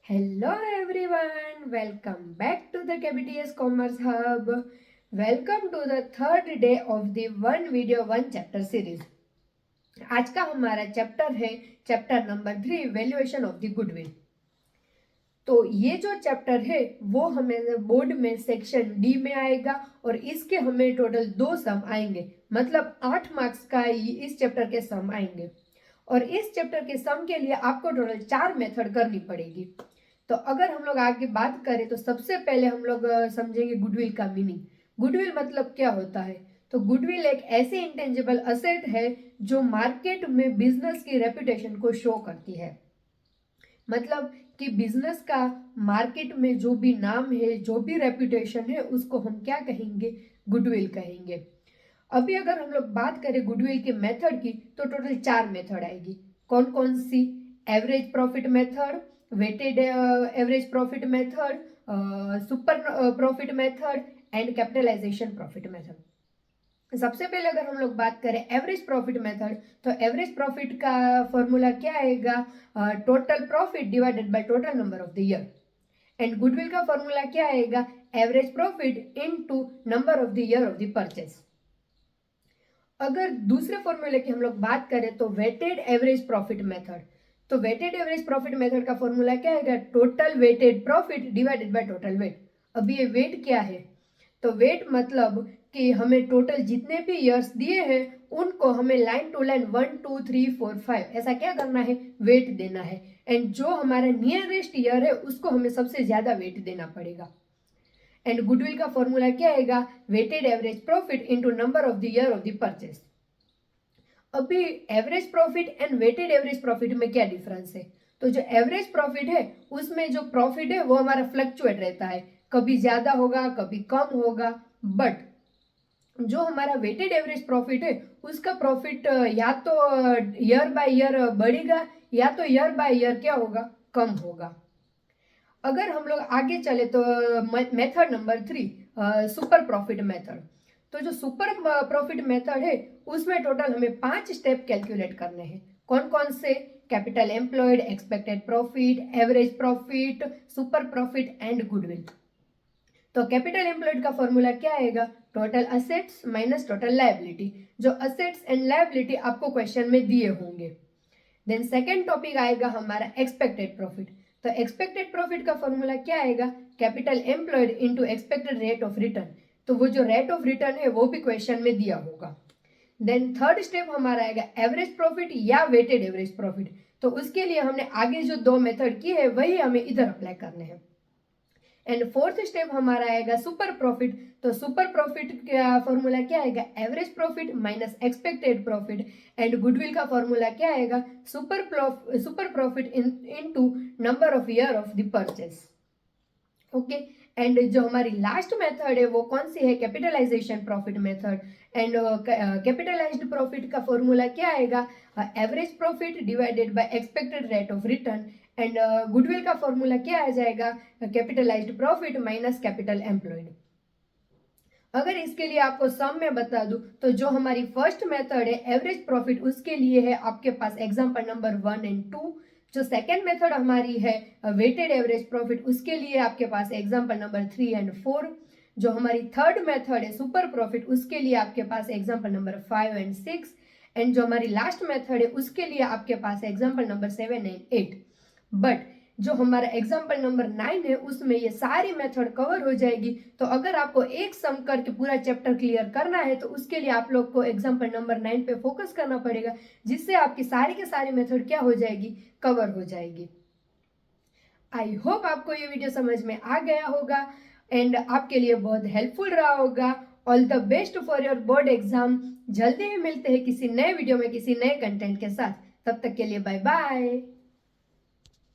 Hello everyone, welcome back to the KBTS Commerce Hub. Welcome to the third day of the one video one chapter series. आज का हमारा chapter है chapter number 3 valuation of the goodwill. तो ये जो chapter है वो हमें बोर्ड में सेक्शन डी में आएगा और इसके हमें टोटल 2 सम आएंगे, मतलब 8 मार्क्स का इस चैप्टर के सम आएंगे। और इस चैप्टर के सम के लिए आपको टोटल 4 मेथड करनी पड़ेगी। तो अगर हम लोग आगे बात करें तो सबसे पहले हम लोग समझेंगे गुडविल का मीनिंग। गुडविल मतलब क्या होता है? तो गुडविल एक ऐसी इंटेंजिबल असेट है जो मार्केट में बिजनेस की रेपुटेशन को शो करती है। मतलब कि बिजनेस का मार्केट में जो भी नाम है, जो भी रेपुटेशन है, उसको हम क्या कहेंगे? गुडविल कहेंगे। अभी अगर हम लोग बात करें गुडविल के मेथड की तो टोटल 4 मेथड आएगी। कौन कौन सी? Average profit method, weighted average profit method, super profit method and capitalisation profit method. सबसे पहले अगर हम लोग बात करें एवरेज प्रॉफिट मेथड, तो एवरेज प्रॉफिट का फॉर्मूला क्या आएगा? Total profit divided by total number of the year. And goodwill का फॉर्मूला क्या आएगा? Average profit into number of the year of the purchase. अगर दूसरे फॉर्मूले की हम लोग बात करें तो वेटेड एवरेज प्रॉफिट मेथड, तो वेटेड एवरेज प्रॉफिट मेथड का फॉर्मूला क्या आएगा? Total weighted profit divided by total weight. अब ये वेट क्या है? तो वेट मतलब कि हमें टोटल जितने भी ईयर्स दिए हैं उनको हमें लाइन टू लाइन 1 2 3 4 5 ऐसा क्या करना है? वेट देना है। एंड जो हमारा नियरेस्ट ईयर है उसको हमें सबसे ज्यादा वेट देना पड़ेगा। एंड गुडविल का फॉर्मूला क्या आएगा? Weighted average profit into number of the year of the purchase. अभी average profit and weighted average profit में क्या डिफरेंस है? तो जो एवरेज प्रॉफिट है उसमें जो प्रॉफिट है वो हमारा फ्लक्चुएट रहता है, कभी ज्यादा होगा कभी कम होगा। बट जो हमारा वेटेड एवरेज प्रॉफिट है उसका प्रॉफिट या तो ईयर बाय ईयर बढ़ेगा या तो ईयर बाय ईयर क्या होगा? कम होगा। अगर हम लोग आगे चले तो method number 3 super profit method. तो जो सुपर प्रॉफिट मेथड है उसमें टोटल हमें 5 स्टेप कैलकुलेट करने हैं। कौन कौन से? Capital employed, expected profit, average profit, super profit and goodwill. तो कैपिटल एम्प्लॉयड का फॉर्मूला क्या आएगा? Total assets minus total liability. जो असेट्स एंड लायबिलिटी आपको क्वेश्चन में दिए होंगे। देन सेकेंड टॉपिक आएगा हमारा एक्सपेक्टेड प्रॉफिट। तो एक्सपेक्टेड प्रॉफिट का फॉर्मूला क्या आएगा? Capital employed into expected rate of return. तो वो जो रेट ऑफ रिटर्न है वो भी क्वेश्चन में दिया होगा। देन थर्ड स्टेप हमारा आएगा एवरेज प्रॉफिट या वेटेड एवरेज प्रॉफिट। तो उसके लिए हमने आगे जो 2 मेथड की है वही हमें इधर अप्लाई करने हैं। एंड फोर्थ स्टेप हमारा आएगा सुपर प्रॉफिट। तो सुपर प्रॉफिट का फॉर्मूला क्या आएगा? Average profit minus expected profit. And goodwill का फॉर्मूला क्या आएगा? Super profit into number of year of the purchase. Okay. And जो हमारी लास्ट मेथड है वो कौन सी है? Capitalization profit method. And capitalized profit का फॉर्मूला क्या आएगा? Average profit divided by expected rate of return. And goodwill का फॉर्मूला क्या आ जाएगा? Capitalised profit minus capital employed. अगर इसके लिए आपको सम में बता दूं तो जो हमारी फर्स्ट मेथड है एवरेज प्रॉफिट उसके लिए है आपके पास एग्जांपल नंबर 1 एंड 2। जो सेकेंड मेथड हमारी है वेटेड एवरेज प्रॉफिट उसके लिए आपके पास एग्जांपल नंबर 3 एंड 4। जो हमारी थर्ड मेथड है सुपर प्रॉफिट उसके लिए आपके पास एग्जांपल नंबर 5 एंड 6। एंड जो हमारी लास्ट मेथड है उसके लिए आपके पास एग्जांपल नंबर 7 एंड 8। बट जो हमारा एग्जाम्पल नंबर 9 है उसमें ये सारी मेथड कवर हो जाएगी। तो अगर आपको एक सम करके पूरा चैप्टर क्लियर करना है तो उसके लिए आप लोग को एग्जाम्पल नंबर 9 पे फोकस करना पड़ेगा, जिससे आपकी सारी के सारी मेथड क्या हो जाएगी? कवर हो जाएगी। आई होप आपको ये वीडियो समझ में आ गया होगा एंड आपके लिए बहुत हेल्पफुल रहा होगा। All the best for your board exam. जल्दी ही मिलते हैं किसी नए वीडियो में किसी नए कंटेंट के साथ। तब तक के लिए बाय बाय।